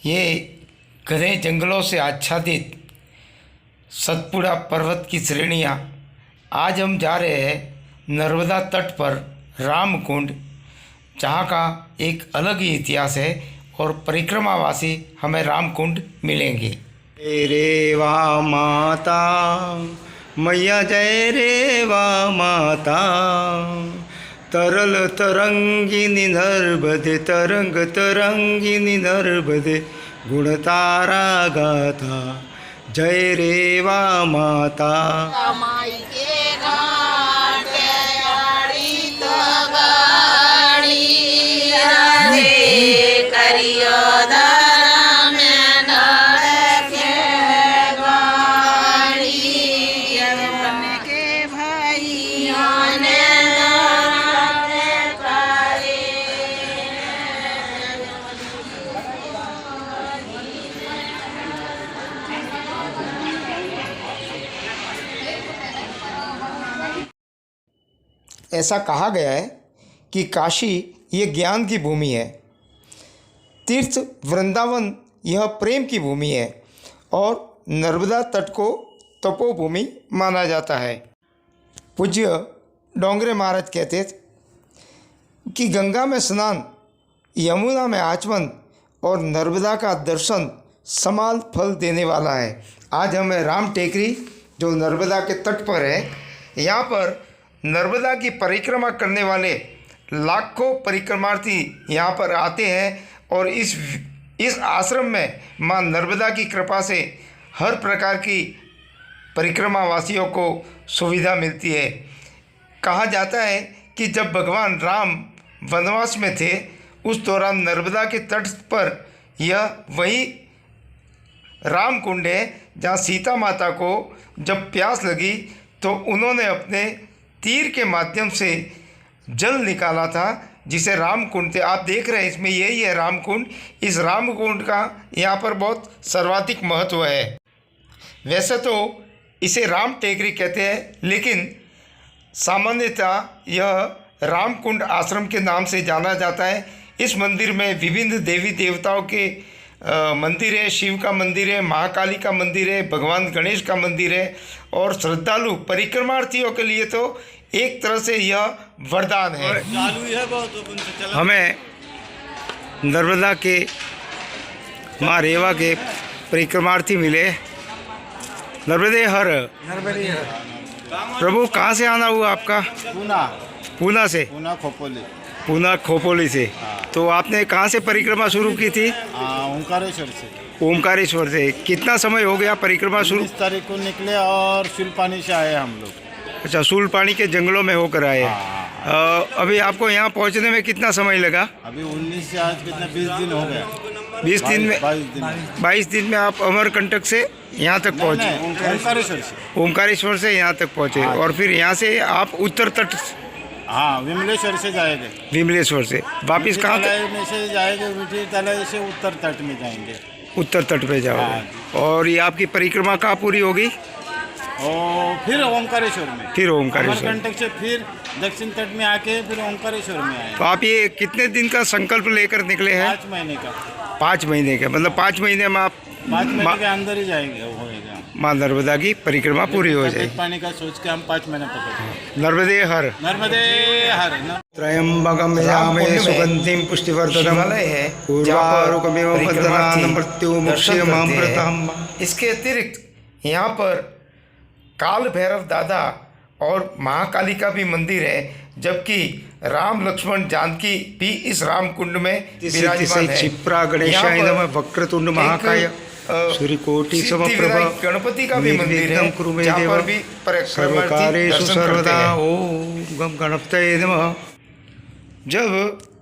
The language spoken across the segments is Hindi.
ये घने जंगलों से आच्छादित सतपुड़ा पर्वत की श्रेणियाँ। आज हम जा रहे हैं नर्मदा तट पर रामकुंड, जहाँ का एक अलग ही इतिहास है और परिक्रमावासी हमें रामकुंड मिलेंगे। जय रे वाह माता मैया, जय रे वाह माता। तरल तरंगिनी नर्मदे, तरंग तरंगिनी नर्मदे, गुणतारा गाथा। जय रे वाह माता। ऐसा कहा गया है कि काशी ये ज्ञान की भूमि है, तीर्थ वृंदावन यह प्रेम की भूमि है और नर्मदा तट को तपोभूमि माना जाता है। पूज्य डोंगरे महाराज कहते थे कि गंगा में स्नान, यमुना में आचमन और नर्मदा का दर्शन समान फल देने वाला है। आज हमें राम टेकरी, जो नर्मदा के तट पर है, यहाँ पर नर्मदा की परिक्रमा करने वाले लाखों परिक्रमार्थी यहाँ पर आते हैं और इस आश्रम में माँ नर्मदा की कृपा से हर प्रकार की परिक्रमावासियों को सुविधा मिलती है। कहा जाता है कि जब भगवान राम वनवास में थे, उस दौरान नर्मदा के तट पर यह वही रामकुंड है जहाँ सीता माता को जब प्यास लगी तो उन्होंने अपने तीर के माध्यम से जल निकाला था, जिसे रामकुंड थे। आप देख रहे हैं इसमें यही है रामकुंड। इस रामकुंड का यहाँ पर बहुत सर्वाधिक महत्व है। वैसे तो इसे राम टेकरी कहते हैं, लेकिन सामान्यतः यह रामकुंड आश्रम के नाम से जाना जाता है। इस मंदिर में विभिन्न देवी देवताओं के मंदिर है, शिव का मंदिर है, महाकाली का मंदिर है, भगवान गणेश का मंदिर है और श्रद्धालु परिक्रमार्थियों के लिए तो एक तरह से यह वरदान है। हमें नर्मदा के माँ रेवा के परिक्रमार्थी मिले। नर्मदे हर। प्रभु, कहाँ से आना हुआ आपका? पूना से। पूना खोपोली से। तो आपने कहाँ से परिक्रमा शुरू की थी? ओंकारेश्वर से। ओंकारेश्वर से। कितना समय हो गया परिक्रमा शुरू? 19 तारीख को निकले और सुलपानी से आए हम लोग। अच्छा, सूलपानी के जंगलों में होकर आए। अभी आपको यहाँ पहुँचने में कितना समय लगा? अभी 19 से आज कितना 20 दिन हो गया। 20 दिन में 22 दिन में आप अमरकंटक से यहाँ तक पहुँचे? ओंकारेश्वर से। ओंकारेश्वर से यहाँ तक पहुँचे और फिर यहाँ से आप उत्तर तट? हाँ, विमलेश्वर से जाएंगे। विमलेश्वर से वापिस कहाँ में से जाएंगे? मिठी तलाई से उत्तर तट में जाएंगे। उत्तर तट पे जाओगे। और ये आपकी परिक्रमा कहाँ पूरी होगी? और फिर ओंकारेश्वर में। फिर ओंकारेश्वर अमरकंटक से फिर दक्षिण तट में आके फिर ओंकारेश्वर में आए। तो आप ये कितने दिन का संकल्प लेकर निकले हैं? 5 महीने का। 5 महीने का, मतलब 5 महीने में आप 5 महीने के अंदर ही जाएंगे, होएगा। माँ नर्मदा की परिक्रमा पूरी हो जाएगी। पानी का सोच के हम 5 महीने पकड़े। नर्मदे हर। नर्मदे हर। त्रयंबकम यजामहे सुगंधिं पुष्टिवर्धनम् उर्वारुकमिव बन्धनान् मृत्युमुक्षयमामृतम्। इसके अतिरिक्त यहाँ पर काल भैरव दादा और महाकाली का भी मंदिर है, जबकि राम लक्ष्मण जानकी भी इस रामकुंड में विराजमान है। क्षिप्रा गणेशाय नमः, वक्रतुंड महाकाय सूर्यकोटि समप्रभा, गणपति का भी मंदिर है, जहाँ पर भी सर्वकारेषु सर्वदा ओम गम गणपतये नमः। जब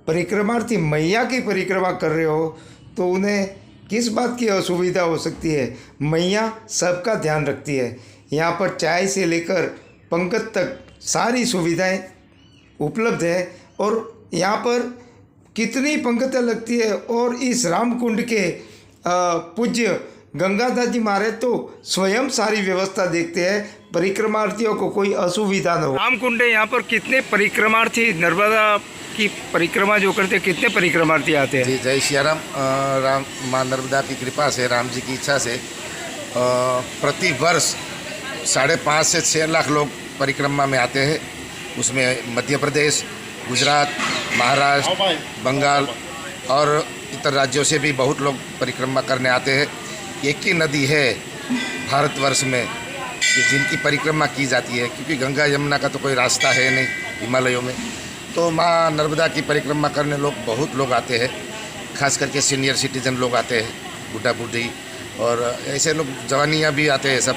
परिक्रमार्थी मैया की परिक्रमा कर रहे हो तो उन्हें किस बात की असुविधा हो सकती है? मैया सबका ध्यान रखती है। यहाँ पर चाय से लेकर पंगत तक सारी सुविधाएं उपलब्ध है और यहाँ पर कितनी पंगतें लगती है। और इस रामकुंड के पूज्य गंगाधर जी महाराज तो स्वयं सारी व्यवस्था देखते हैं, परिक्रमार्थियों को कोई असुविधा न हो। रामकुंड है, यहाँ पर कितने परिक्रमार्थी नर्मदा की परिक्रमा जो करते हैं, कितने परिक्रमार्थी आते हैं? जी जय सियाराम। राम माँ नर्मदा की कृपा से, राम जी की इच्छा से प्रति वर्ष 5.5 से 6 लाख लोग परिक्रमा में आते हैं। उसमें मध्य प्रदेश, गुजरात, महाराष्ट्र, बंगाल और इतर राज्यों से भी बहुत लोग परिक्रमा करने आते हैं। एक ही नदी है भारतवर्ष में कि जिनकी परिक्रमा की जाती है, क्योंकि गंगा यमुना का तो कोई रास्ता है नहीं हिमालयों में। तो माँ नर्मदा की परिक्रमा करने बहुत लोग आते हैं, खास करके सीनियर सिटीजन लोग आते हैं, बूढ़ा बूढ़ी, और ऐसे लोग जवानियाँ भी आते हैं, सब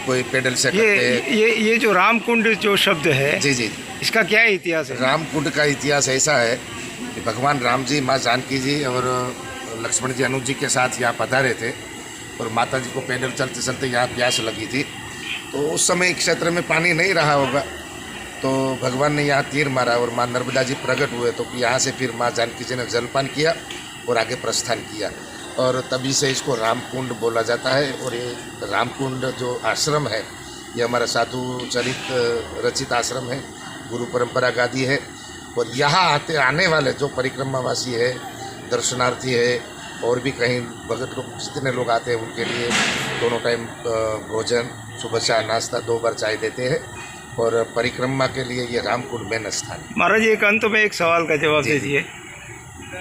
कोई पैडल से करते हैं। ये जो रामकुंड जो शब्द है, जी जी, इसका क्या इतिहास है? रामकुंड का इतिहास ऐसा है कि भगवान राम जी, माँ जानकी जी और लक्ष्मण जी, अनुज जी के साथ यहाँ पधारे थे, और माता जी को पैदल चलते चलते यहाँ प्यास लगी थी। तो उस समय क्षेत्र में पानी नहीं रहा होगा, तो भगवान ने यहाँ तीर मारा और माँ नर्मदा जी प्रकट हुए। तो यहाँ से फिर माँ जानकी जी ने जलपान किया और आगे प्रस्थान किया, और तभी से इसको रामकुंड बोला जाता है। और ये रामकुंड जो आश्रम है, ये हमारा साधु चरित रचित आश्रम है, गुरु परंपरा गादी है। और यहाँ आने वाले जो परिक्रमावासी है, दर्शनार्थी है, और भी कहीं भगत लोग जितने लोग आते हैं, उनके लिए दोनों टाइम भोजन, सुबह चाय नाश्ता, 2 बार चाय देते हैं। और परिक्रमा के लिए ये रामकुंड मेन स्थान है। महाराज एक अंत में एक सवाल का जवाब दीजिए।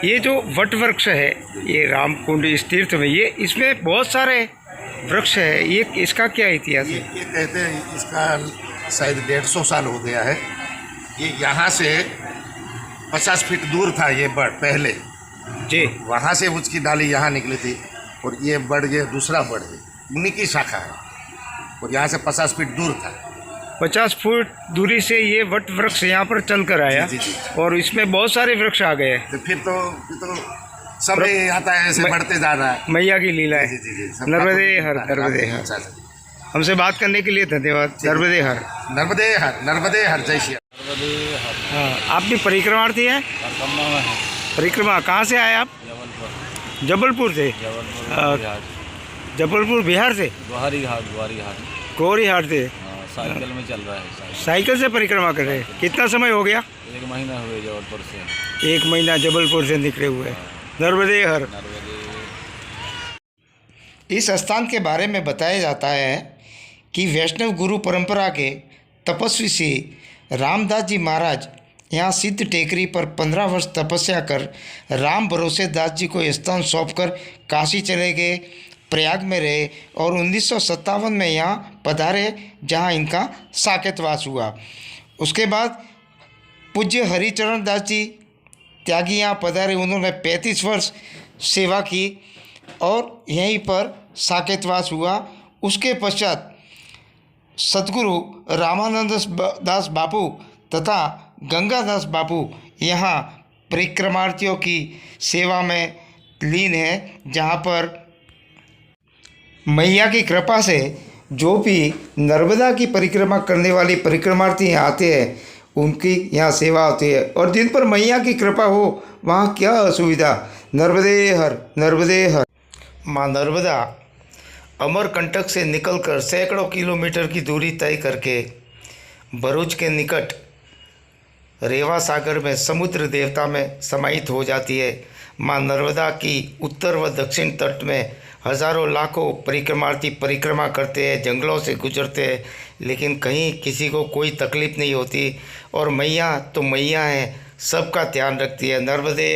ये जो वट वृक्ष है, ये रामकुंड इस तीर्थ में, ये इसमें बहुत सारे वृक्ष है, ये इसका क्या इतिहास है? ये कहते हैं इसका शायद 150 साल हो गया है। ये यहाँ से 50 फीट दूर था ये बड़ पहले जी, वहाँ से उसकी डाली यहाँ निकली थी, और ये बड़, ये दूसरा बड़ है, उन्हीं की शाखा है, और यहाँ से 50 फीट दूर था। 50 फुट दूरी से ये वट वृक्ष यहाँ पर चल कर आया। जी, जी, जी। और इसमें बहुत सारे वृक्ष आ गए। तो फिर तो समय आता है, ऐसे बढ़ते जा रहा है। मैया की लीला है। जी जी जी, सब नर्मदे हर, आपको नर्मदे हर। अच्छा, अच्छा। हमसे बात करने के लिए धन्यवाद। नर्मदे हर। नर्मदे हर, नर्मदे हर, जय श्री हाँ, आप भी परिक्रमार्थी हैं? परिक्रमा कहाँ से आए आप? जबलपुर से। जबलपुर बिहार से? गुहारी घाट गौरी हाट से। साइकिल में चल रहा है। साइकिल से परिक्रमा कर रहे हैं? कितना समय हो गया? 1 महीना हुए जबलपुर से। 1 महीना जबलपुर से निकले हुए। नर्मदे हर। इस स्थान के बारे में बताया जाता है कि वैष्णव गुरु परंपरा के तपस्वी श्री रामदास जी महाराज यहाँ सिद्ध टेकरी पर 15 वर्ष तपस्या कर राम भरोसे दास जी को स्थान सौंपकर काशी चले गए, प्रयाग में रहे, और 1957 में यहाँ पधारे, जहाँ इनका साकेतवास हुआ। उसके बाद पूज्य हरिचरण दास जी त्यागी यहाँ पधारे, उन्होंने 35 वर्ष सेवा की और यहीं पर साकेतवास हुआ। उसके पश्चात सद्गुरु रामानंद दास बापू तथा गंगादास बापू यहाँ परिक्रमार्थियों की सेवा में लीन है, जहाँ पर मैया की कृपा से जो भी नर्मदा की परिक्रमा करने वाले परिक्रमार्थी यहाँ आते हैं, उनकी यहाँ सेवा होती है। और जिन पर मैया की कृपा हो, वहाँ क्या असुविधा। नर्मदे हर, नर्मदे हर। माँ नर्मदा अमरकंटक से निकलकर सैकड़ों किलोमीटर की दूरी तय करके भरूच के निकट रेवा सागर में समुद्र देवता में समाहित हो जाती है। माँ नर्मदा की उत्तर व दक्षिण तट में हजारों लाखों परिक्रमार्थी परिक्रमा करते हैं, जंगलों से गुजरते हैं, लेकिन कहीं किसी को कोई तकलीफ नहीं होती। और मैया तो मैया है, सबका ध्यान रखती है। नर्मदे